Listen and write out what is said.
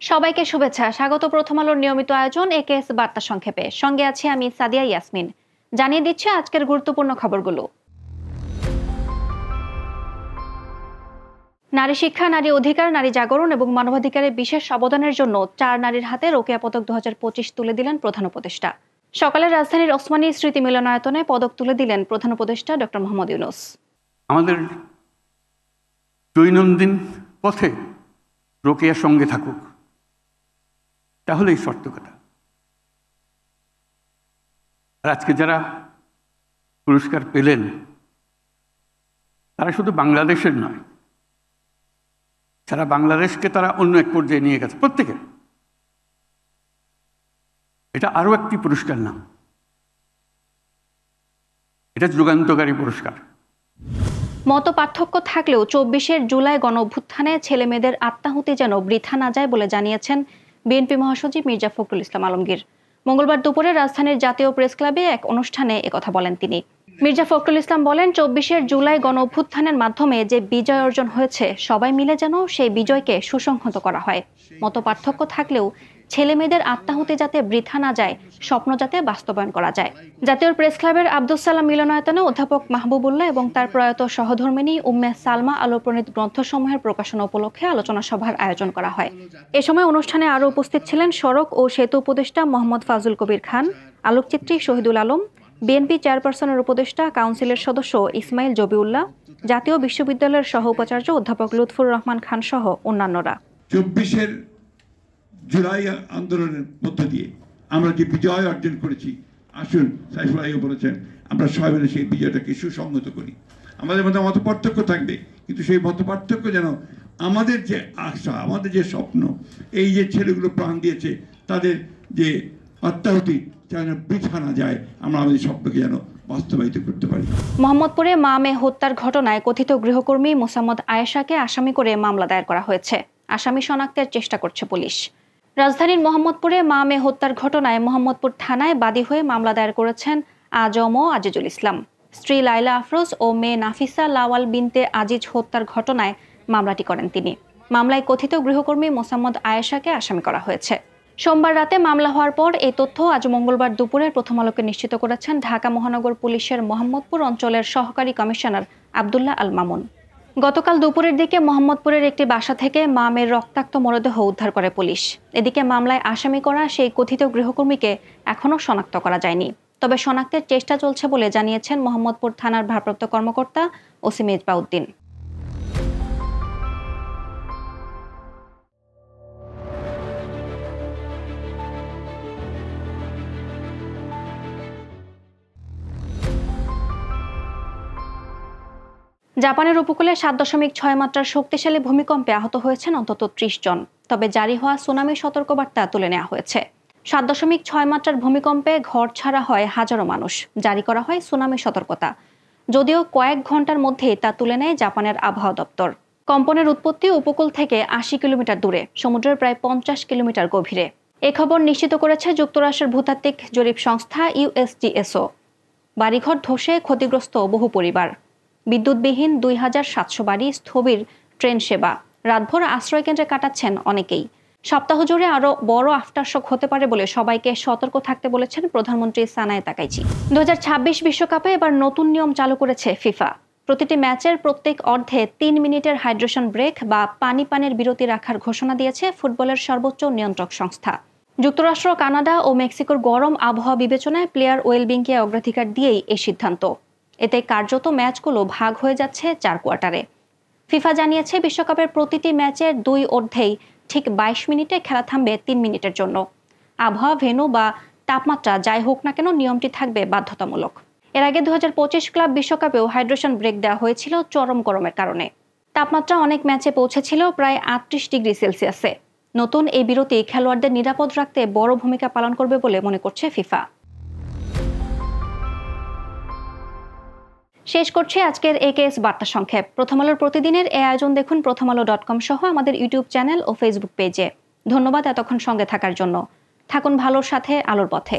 সবাইকে শুভেচ্ছা। স্বাগত প্রথম আলোর নিয়মিত আয়োজন একেএস বার্তা সংক্ষেপে। সঙ্গে আছি আমি সাদিয়া ইয়াসমিন। জানিয়ে দিচ্ছে আজকের গুরুত্বপূর্ণ খবরগুলো। নারী শিক্ষা, নারী অধিকার, নারী জাগরণ এবং মানবাধিকারের বিশেষ অবদানের জন্য 4 নারীর হাতে রোকেয়া পদক 2025 তুলে দিলেন প্রধান উপদেষ্টা। সকালে রাজধানীর ওসমানী স্মৃতি মিলনায়তনে পদক তুলে দিলেন প্রধান উপদেষ্টা ডক্টর মোহাম্মদ ইউনূস। আমাদের দৈনন্দিন পথে রোকেয়ার সঙ্গে থাকুক, তাহলেই সার্থকতা। আর আজকে যারা পুরস্কার পেলেন তারা শুধু বাংলাদেশের নয়, সারা বাংলাদেশকে তারা অন্য এক পর্যায়ে নিয়ে গেছে প্রত্যেকে। এটা আরও একটি পুরস্কার না, এটা যুগান্তকারী পুরস্কার। মত পার্থক্য থাকলেও 24 জুলাই গণ অভ্যুত্থানে ছেলে মেয়েদের আত্মাহুতি যেন বৃথা না যায় বলে জানিয়েছেন বিএনপি মহাসচিব মির্জা ফখরুল ইসলাম আলমগীর। মঙ্গলবার দুপুরে রাজধানীর জাতীয় প্রেস ক্লাবে এক অনুষ্ঠানে একথা বলেন তিনি। মির্জা ফখরুল ইসলাম বলেন, 24 জুলাই গণ অভ্যুত্থানের মাধ্যমে যে বিজয় অর্জন হয়েছে, সবাই মিলে যেন সেই বিজয়কে সুসংহত করা হয়। মত পার্থক্য থাকলেও ছেলে মেয়েদের আত্মাহুতি যাতে বৃথা না যায়, স্বপ্ন যাতে বাস্তবায়ন করা যায়। জাতীয় প্রেস ক্লাবের আব্দুস সালাম মিলনায়তনে অধ্যাপক মাহবুবুল্লাহ এবং তার প্রয়াত সহধর্মিণী উম্মে সালমা আলো প্রণীত গ্রন্থসমূহের প্রকাশনা উপলক্ষে আলোচনা সভার আয়োজন করা হয়। এ সময় অনুষ্ঠানে আরও উপস্থিত ছিলেন সড়ক ও সেতু উপদেষ্টা মোহাম্মদ ফাজুল কবির খান, আলোকচিত্রী শহীদুল আলম, বিএনপি চেয়ারপারসনের উপদেষ্টা কাউন্সিলের সদস্য ইসমাইল জবিউল্লাহ, জাতীয় বিশ্ববিদ্যালয়ের সহ উপাচার্য অধ্যাপক লুৎফুর রহমান খান সহ অন্যান্যরা। 24 জুলাই আন্দোলনের মধ্য দিয়ে আমরা যে বিজয় অর্জন করেছি, আসুন সাইফুল ভাইও বলেছেন, আমরা সবাই মিলে সেই বিজয়টাকে সুসংহত করি। আমাদের মধ্যে মত পার্থক্য থাকবে, কিন্তু সেই মত পার্থক্য যেন আমাদের যে আশা, আমাদের যে স্বপ্ন, এই যে ছেলেগুলো প্রাণ দিয়েছে তাদের যে আত্মাহুতি যেন বৃথা না যায়, আমরা আমাদের স্বপ্নকে যেন বাস্তবায়িত করতে পারি। মোহাম্মদপুরে মা মেয়ে হত্যার ঘটনায় কথিত গৃহকর্মী মোসাম্মদ আয়েশাকে আসামি করে মামলা দায়ের করা হয়েছে। আসামি শনাক্তের চেষ্টা করছে পুলিশ। রাজধানীর মোহাম্মদপুরে মা মেয়ে হত্যার ঘটনায় মোহাম্মদপুর থানায় বাদী হয়ে মামলা দায়ের করেছেন আজম ও আজিজুল ইসলাম। স্ত্রী লাইলা আফরোজ ও মেয়ে নাফিসা লাওয়াল বিনতে আজিজ হত্যার ঘটনায় মামলাটি করেন তিনি। মামলায় কথিত গৃহকর্মী মোসাম্মদ আয়েশাকে আসামি করা হয়েছে। সোমবার রাতে মামলা হওয়ার পর এই তথ্য আজ মঙ্গলবার দুপুরে প্রথম আলোকে নিশ্চিত করেছেন ঢাকা মহানগর পুলিশের মোহাম্মদপুর অঞ্চলের সহকারী কমিশনার আব্দুল্লাহ আল মামুন। গতকাল দুপুরের দিকে মোহাম্মদপুরের একটি বাসা থেকে মা মেয়ের রক্তাক্ত মরদেহ উদ্ধার করে পুলিশ। এদিকে মামলায় আসামি করা সেই কথিত গৃহকর্মীকে এখনও শনাক্ত করা যায়নি, তবে শনাক্তের চেষ্টা চলছে বলে জানিয়েছেন মোহাম্মদপুর থানার ভারপ্রাপ্ত কর্মকর্তা ওসি মেজবাউদ্দিন। জাপানের উপকূলে 7.6 মাত্রার শক্তিশালী ভূমিকম্পে আহত হয়েছেন অন্তত 30 জন। তবে জারি হওয়া সুনামি সতর্কবার্তা তুলে নেওয়া হয়েছে। 7.6 মাত্রার ভূমিকম্পে ঘর ছাড়া হয় হাজারো মানুষ। জারি করা হয় সুনামি সতর্কতা, যদিও কয়েক ঘন্টার মধ্যেই তা তুলে নেয় জাপানের আবহাওয়া দপ্তর। কম্পনের উৎপত্তি উপকূল থেকে 80 কিলোমিটার দূরে, সমুদ্রের প্রায় 50 কিলোমিটার গভীরে। এ খবর নিশ্চিত করেছে যুক্তরাষ্ট্রের ভূতাত্ত্বিক জরিপ সংস্থা USGSও। বাড়িঘর ধসে ক্ষতিগ্রস্ত বহু পরিবার, বিদ্যুৎবিহীন 2700 বাড়ি, স্থবির ট্রেন সেবা, রাতভর আশ্রয়কেন্দ্রে কাটাচ্ছেন অনেকেই। সপ্তাহ জুড়ে আরও বড় আফটারশক হতে পারে বলে সবাইকে সতর্ক থাকতে বলেছেন প্রধানমন্ত্রী সানায়ে তাকাইচি। 2026 বিশ্বকাপে এবার নতুন নিয়ম চালু করেছে ফিফা। প্রতিটি ম্যাচের প্রত্যেক অর্ধে 3 মিনিটের হাইড্রেশন ব্রেক বা পানির বিরতি রাখার ঘোষণা দিয়েছে ফুটবলের সর্বোচ্চ নিয়ন্ত্রক সংস্থা। যুক্তরাষ্ট্র, কানাডা ও মেক্সিকোর গরম আবহাওয়া বিবেচনায় প্লেয়ার ওয়েলবিংকে অগ্রাধিকার দিয়েই এই সিদ্ধান্ত। এতে কার্যত ম্যাচগুলো ভাগ হয়ে যাচ্ছে 4 কোয়ার্টারে। ফিফা জানিয়েছে বিশ্বকাপের প্রতিটি ম্যাচের 2 অর্ধেই ঠিক 22 মিনিটে খেলা থামবে 3 মিনিটের জন্য। আবহাওয়া, ভেন্যু বা তাপমাত্রা যাই হোক না কেন, নিয়মটি থাকবে বাধ্যতামূলক। এর আগে 2025 ক্লাব বিশ্বকাপেও হাইড্রেশন ব্রেক দেওয়া হয়েছিল চরম গরমের কারণে। তাপমাত্রা অনেক ম্যাচে পৌঁছেছিল প্রায় 38 ডিগ্রি সেলসিয়াসে। নতুন এই বিরতি খেলোয়াড়দের নিরাপদ রাখতে বড় ভূমিকা পালন করবে বলে মনে করছে ফিফা। শেষ করছি আজকের একেএস বার্তা সংক্ষেপ। প্রথম আলোর প্রতিদিনের এই আয়োজন দেখুন prothomalo.com সহ আমাদের ইউটিউব চ্যানেল ও ফেসবুক পেজে। ধন্যবাদ এতক্ষণ সঙ্গে থাকার জন্য। থাকুন ভালোর সাথে, আলোর পথে।